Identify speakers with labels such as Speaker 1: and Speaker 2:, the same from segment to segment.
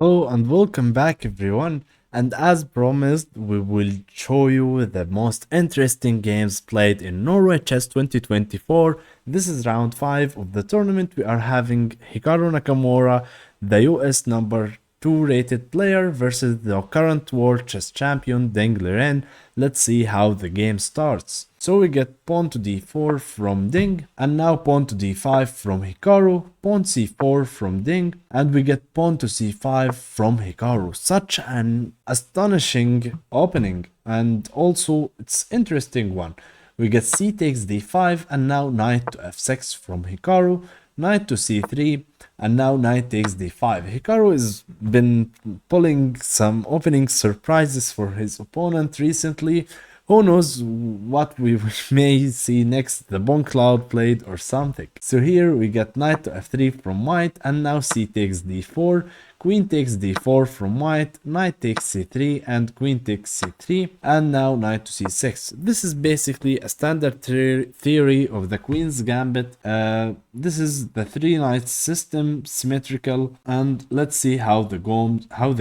Speaker 1: Hello and welcome back everyone. And as promised, we will show you the most interesting games played in Norway Chess 2024. This is round 5 of the tournament. We are having Hikaru Nakamura, the US number 2 rated player versus the current world chess champion Deng Liren. Let's see how the game starts. So we get pawn to d4 from Ding, and now pawn to d5 from Hikaru, pawn c4 from Ding, and we get pawn to c5 from Hikaru. Such an astonishing opening, and also it's interesting one. We get c takes d5, and now knight to f6 from Hikaru, knight to c3, and now knight takes d5. Hikaru has been pulling some opening surprises for his opponent recently. Who knows what we may see next, the Bone Cloud played or something. So here we get knight to f3 from white, and now c takes d4, queen takes d4 from white, knight takes c3, and queen takes c3, and now knight to c6. This is basically a standard theory of the queen's gambit. This is the three knights system, symmetrical, and let's see how the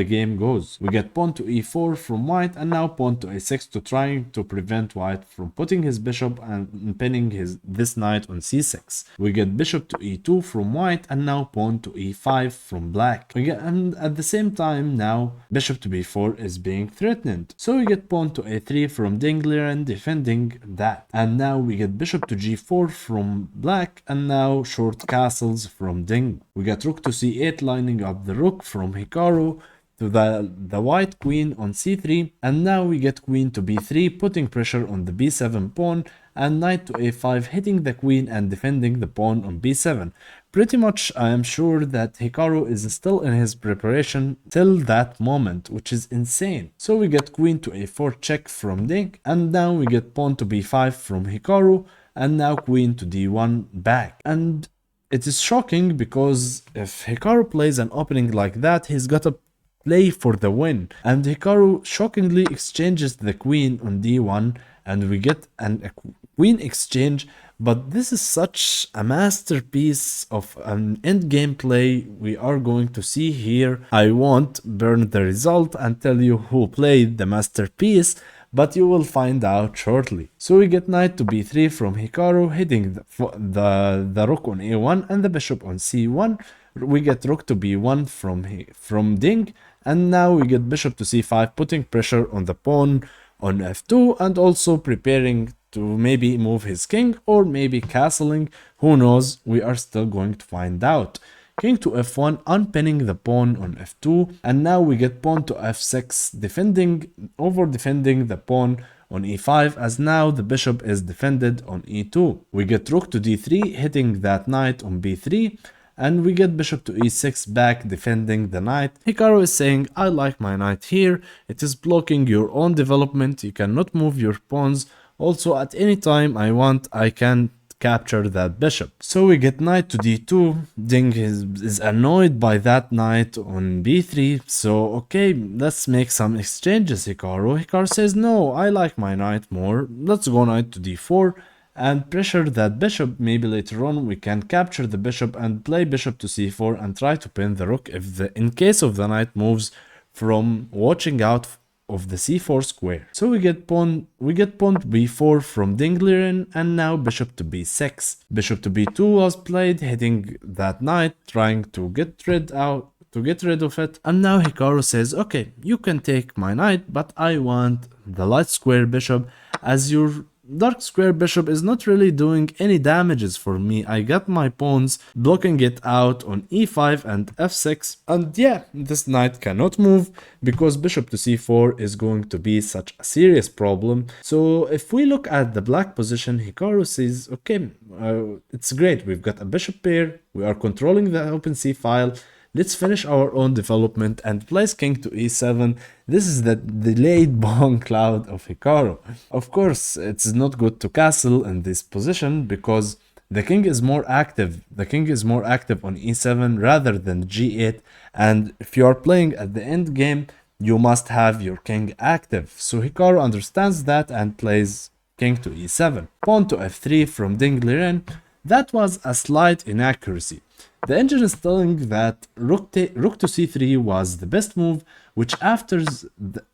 Speaker 1: game goes. We get pawn to e4 from white, and now pawn to a6 to trying to prevent white from putting his bishop and pinning this knight on c6. We get bishop to e2 from white, and now pawn to e5 from black. And at the same time now bishop to b4 is being threatened. So we get pawn to a3 from Deng Liren defending that. And now we get bishop to g4 from black, and now short castles from Deng. We get rook to c8 lining up the rook from Hikaru to the white queen on c3, and now we get queen to b3 putting pressure on the b7 pawn, and knight to a5 hitting the queen and defending the pawn on b7. Pretty much I am sure that Hikaru is still in his preparation till that moment, which is insane. So we get queen to a4 check from Deng, and now we get pawn to b5 from Hikaru, and now queen to d1 back. And it is shocking because if Hikaru plays an opening like that, he's got a play for the win, and Hikaru shockingly exchanges the queen on d1, and we get a queen exchange. But this is such a masterpiece of an endgame play we are going to see here. I won't burn the result and tell you who played the masterpiece, but you will find out shortly. So we get knight to b3 from Hikaru, hitting the rook on a1 and the bishop on c1. We get rook to b1 from Ding, and now we get bishop to c5, putting pressure on the pawn on f2, and also preparing to maybe move his king or maybe castling. Who knows? We are still going to find out. King to f1, unpinning the pawn on f2, and now we get pawn to f6, defending the pawn on e5, as now the bishop is defended on e2. We get rook to d3, hitting that knight on b3, and we get bishop to e6 back, defending the knight. Hikaru is saying, I like my knight here, it is blocking your own development, you cannot move your pawns, also at any time I want I can capture that bishop. So we get knight to d2, Ding is annoyed by that knight on b3, so okay, let's make some exchanges. Hikaru says, no, I like my knight more, let's go knight to d4, and pressure that bishop. Maybe later on we can capture the bishop and play bishop to c4 and try to pin the rook in case of the knight moves from watching out of the c4 square. So we get pawn to b4 from Deng Liren, and now bishop to b6. Bishop to b2 was played, hitting that knight, trying to get rid of it. And now Hikaru says, okay, you can take my knight, but I want the light square bishop, as your dark square bishop is not really doing any damages for me. I got my pawns blocking it out on e5 and f6, and yeah, this knight cannot move because bishop to c4 is going to be such a serious problem. So if we look at the black position, Hikaru says, okay, it's great, we've got a bishop pair, we are controlling the open c file, let's finish our own development and place king to e7. This is the delayed bone cloud of Hikaru. Of course, it's not good to castle in this position because the king is more active. The king is more active on e7 rather than g8. And if you are playing at the end game, you must have your king active. So Hikaru understands that and plays king to e7. Pawn to f3 from Deng Liren. That was a slight inaccuracy. The engine is telling that rook to c3 was the best move, which after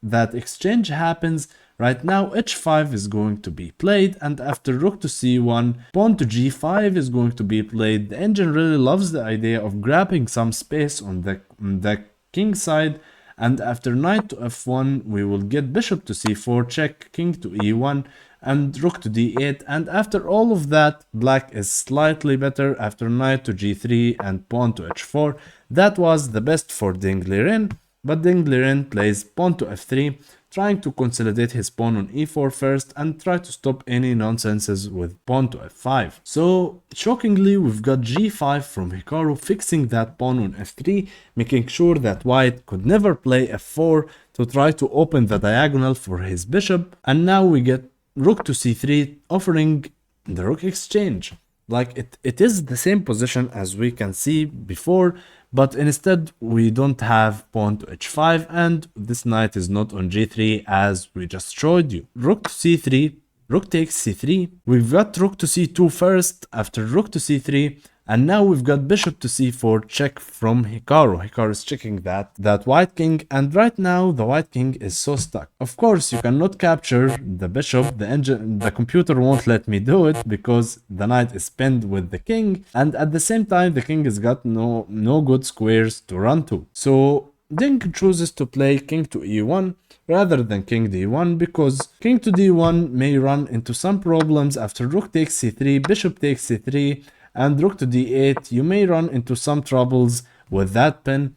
Speaker 1: that exchange happens, right now h5 is going to be played, and after rook to c1, pawn to g5 is going to be played. The engine really loves the idea of grabbing some space on the king side, and after knight to f1 we will get bishop to c4 check, king to e1, and rook to d8, and after all of that black is slightly better after knight to g3 and pawn to h4. That was the best for Ding Liren, but Ding Liren plays pawn to f3, trying to consolidate his pawn on e4 first and try to stop any nonsenses with pawn to f5. So shockingly we've got g5 from Hikaru, fixing that pawn on f3, making sure that white could never play f4 to try to open the diagonal for his bishop, and now we get rook to c3 offering the rook exchange. Like it is the same position as we can see before, but instead we don't have pawn to h5 and this knight is not on g3 as we just showed you. Rook to c3, rook takes c3, we've got rook to c2 first after rook to c3, and now we've got bishop to c4 check from Hikaru. Hikaru is checking that white king, and right now the white king is so stuck. Of course, you cannot capture the bishop. The computer won't let me do it because the knight is pinned with the king, and at the same time the king has got no good squares to run to. So Ding chooses to play king to e1 rather than king d1 because king to d1 may run into some problems after rook takes c3, bishop takes c3, and rook to d8. You may run into some troubles with that pin.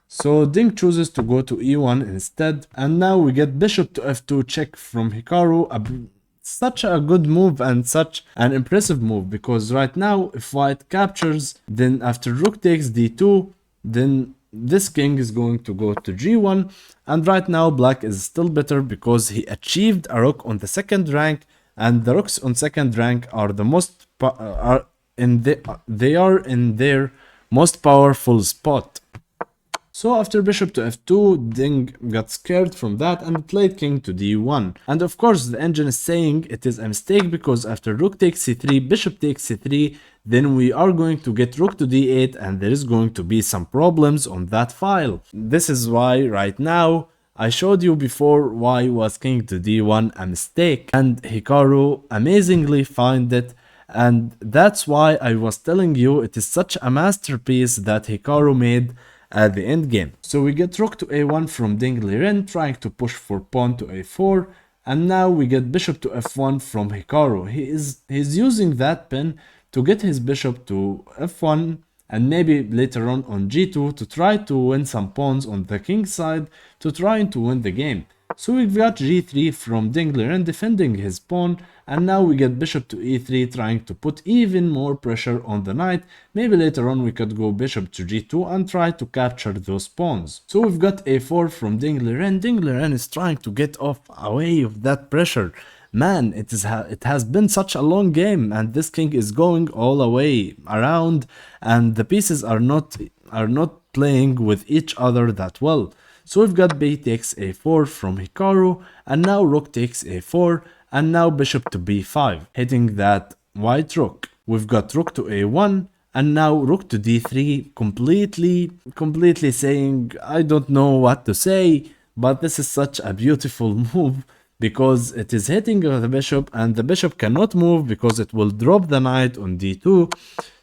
Speaker 1: So Ding chooses to go to e1 instead, and now we get bishop to f2 check from Hikaru. Such a good move and such an impressive move, because right now if white captures, then after rook takes d2, then this king is going to go to g1, and right now black is still better because he achieved a rook on the second rank, and the rooks on second rank are the most they are in their most powerful spot. So after bishop to f2, Ding got scared from that and played king to d1. And of course the engine is saying it is a mistake because after rook takes c3, bishop takes c3, then we are going to get rook to d8 and there is going to be some problems on that file. This is why right now I showed you before why was king to d1 a mistake, and Hikaru amazingly found it. And that's why I was telling you it is such a masterpiece that Hikaru made at the end game. So we get rook to a1 from Ding Liren trying to push for pawn to a4, and now we get bishop to f1 from Hikaru. He's using that pin to get his bishop to f1 and maybe later on g2 to try to win some pawns on the king side to try to win the game. So we've got g3 from Ding Liren defending his pawn, and now we get bishop to e3 trying to put even more pressure on the knight. Maybe later on we could go bishop to g2 and try to capture those pawns. So we've got a4 from Ding Liren. Ding Liren is trying to get off away of that pressure. Man, it has been such a long game, and this king is going all the way around, and the pieces are not playing with each other that well. So we've got b takes a4 from Hikaru, and now rook takes a4, and now bishop to b5, hitting that white rook. We've got rook to a1, and now rook to d3, completely saying, I don't know what to say, but this is such a beautiful move because it is hitting the bishop, and the bishop cannot move because it will drop the knight on d2.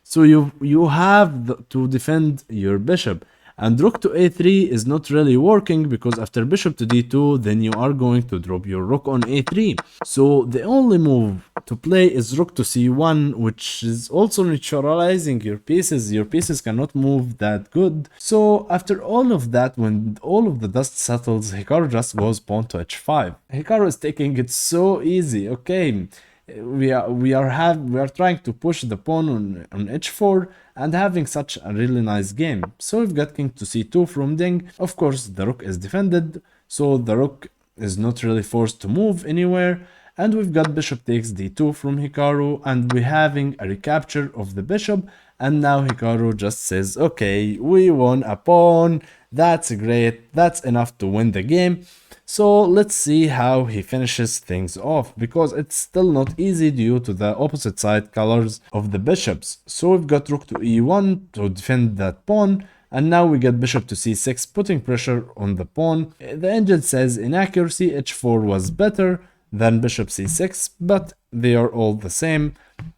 Speaker 1: So you have to defend your bishop. And rook to a3 is not really working because after bishop to d2, then you are going to drop your rook on a3. So the only move to play is rook to c1, which is also neutralizing your pieces. Your pieces cannot move that good. So after all of that, when all of the dust settles, Hikaru just goes pawn to h5. Hikaru is taking it so easy. Okay, we are trying to push the pawn on h4 and having such a really nice game. So we've got king to c2 from Ding. Of course the rook is defended, so the rook is not really forced to move anywhere, and we've got bishop takes d2 from Hikaru, and we're having a recapture of the bishop. And now Hikaru just says, okay, we won a pawn, That's great, that's enough to win the game. So let's see how he finishes things off, because it's still not easy due to the opposite side colors of the bishops. So we've got rook to e1 to defend that pawn, and now we get bishop to c6, putting pressure on the pawn. The engine says inaccuracy, h4 was better than bishop c6, but they are all the same.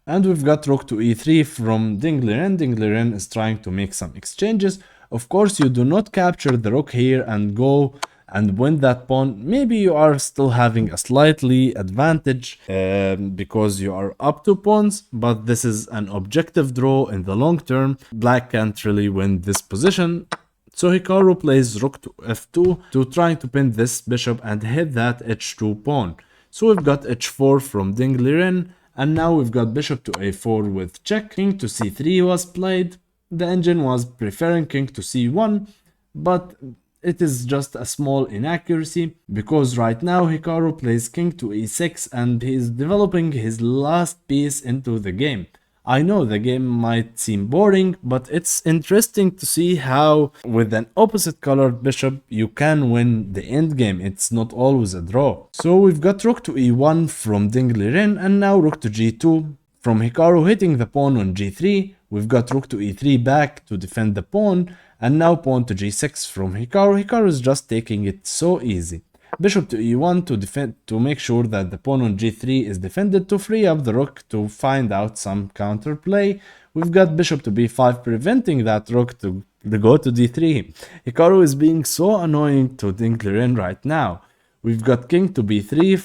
Speaker 1: And we've got rook to e3 from Liren. Liren is trying to make some exchanges. Of course, you do not capture the rook here and go and win that pawn. Maybe you are still having a slightly advantage because you are up 2 pawns, but this is an objective draw in the long term. Black can't really win this position. So Hikaru plays rook to f2 to try to pin this bishop and hit that h2 pawn. So we've got h4 from Liren, and now we've got bishop to a4 with check. King to c3 was played. The engine was preferring king to c1, but it is just a small inaccuracy, because right now Hikaru plays king to e6 and he is developing his last piece into the game. I know the game might seem boring, but it's interesting to see how with an opposite colored bishop you can win the endgame. It's not always a draw. So we've got rook to e1 from Liren, and now rook to g2 from Hikaru hitting the pawn on g3. We've got rook to e3 back to defend the pawn, and now pawn to g6 from Hikaru. Hikaru is just taking it so easy. Bishop to e1 to defend, to make sure that the pawn on g3 is defended, to free up the rook to find out some counterplay. We've got bishop to b5 preventing that rook to go to d3. Hikaru is being so annoying to Liren right now. We've got king to b3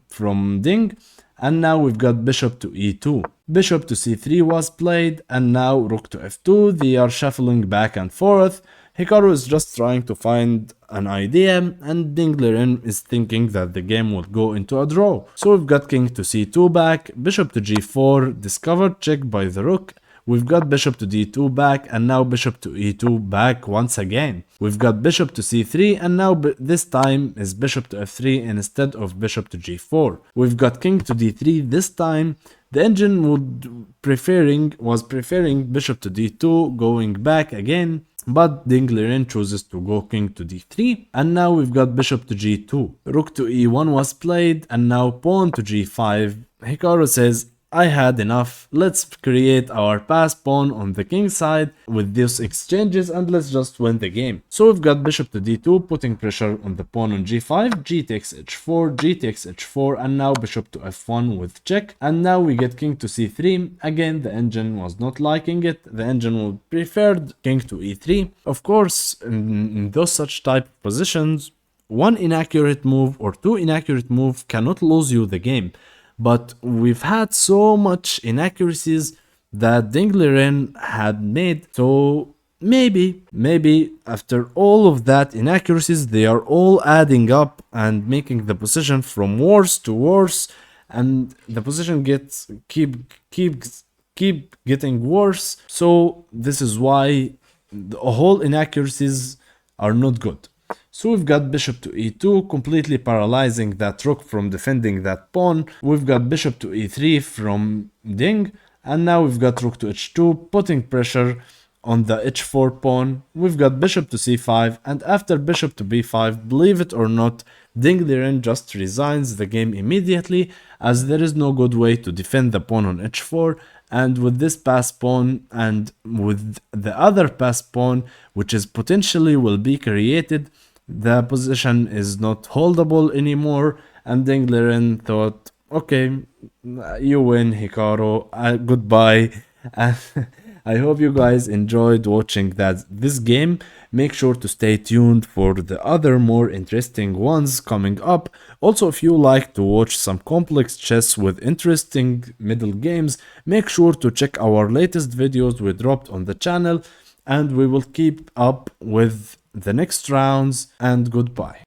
Speaker 1: from Ding, and now we've got bishop to e2. Bishop to c3 was played, and now rook to f2. They are shuffling back and forth. Hikaru is just trying to find an idea, and Liren is thinking that the game will go into a draw. So we've got king to c2 back, bishop to g4, discovered check by the rook. We've got bishop to d2 back, and now bishop to e2 back once again. We've got bishop to c3, and now this time is bishop to f3 instead of bishop to g4. We've got king to d3 this time. The engine was preferring bishop to d2, going back again, but Liren chooses to go king to d3, and now we've got bishop to g2. Rook to e1 was played, and now pawn to g5. Hikaru says, I had enough, let's create our pass pawn on the king side with these exchanges and let's just win the game. So we've got bishop to d2, putting pressure on the pawn on g5, g takes h4, g takes h4, and now bishop to f1 with check. And now we get king to c3. Again, the engine was not liking it. The engine would preferred king to e3. Of course, in those such type of positions, one inaccurate move or two inaccurate moves cannot lose you the game. But we've had so much inaccuracies that Liren had made, so maybe after all of that inaccuracies, they are all adding up and making the position from worse to worse, and the position gets keep getting worse. So this is why the whole inaccuracies are not good. So we've got bishop to e2, completely paralyzing that rook from defending that pawn. We've got bishop to e3 from Ding, and now we've got rook to h2, putting pressure on the h4 pawn. We've got bishop to c5, and after bishop to b5, believe it or not, Liren just resigns the game immediately, as there is no good way to defend the pawn on h4, and with this pass pawn and with the other pass pawn, which is potentially will be created, the position is not holdable anymore, and Liren thought, okay, you win, Hikaru, goodbye. And I hope you guys enjoyed watching this game. Make sure to stay tuned for the other more interesting ones coming up. Also, if you like to watch some complex chess with interesting middle games, make sure to check our latest videos we dropped on the channel, and we will keep up with the next rounds, and goodbye.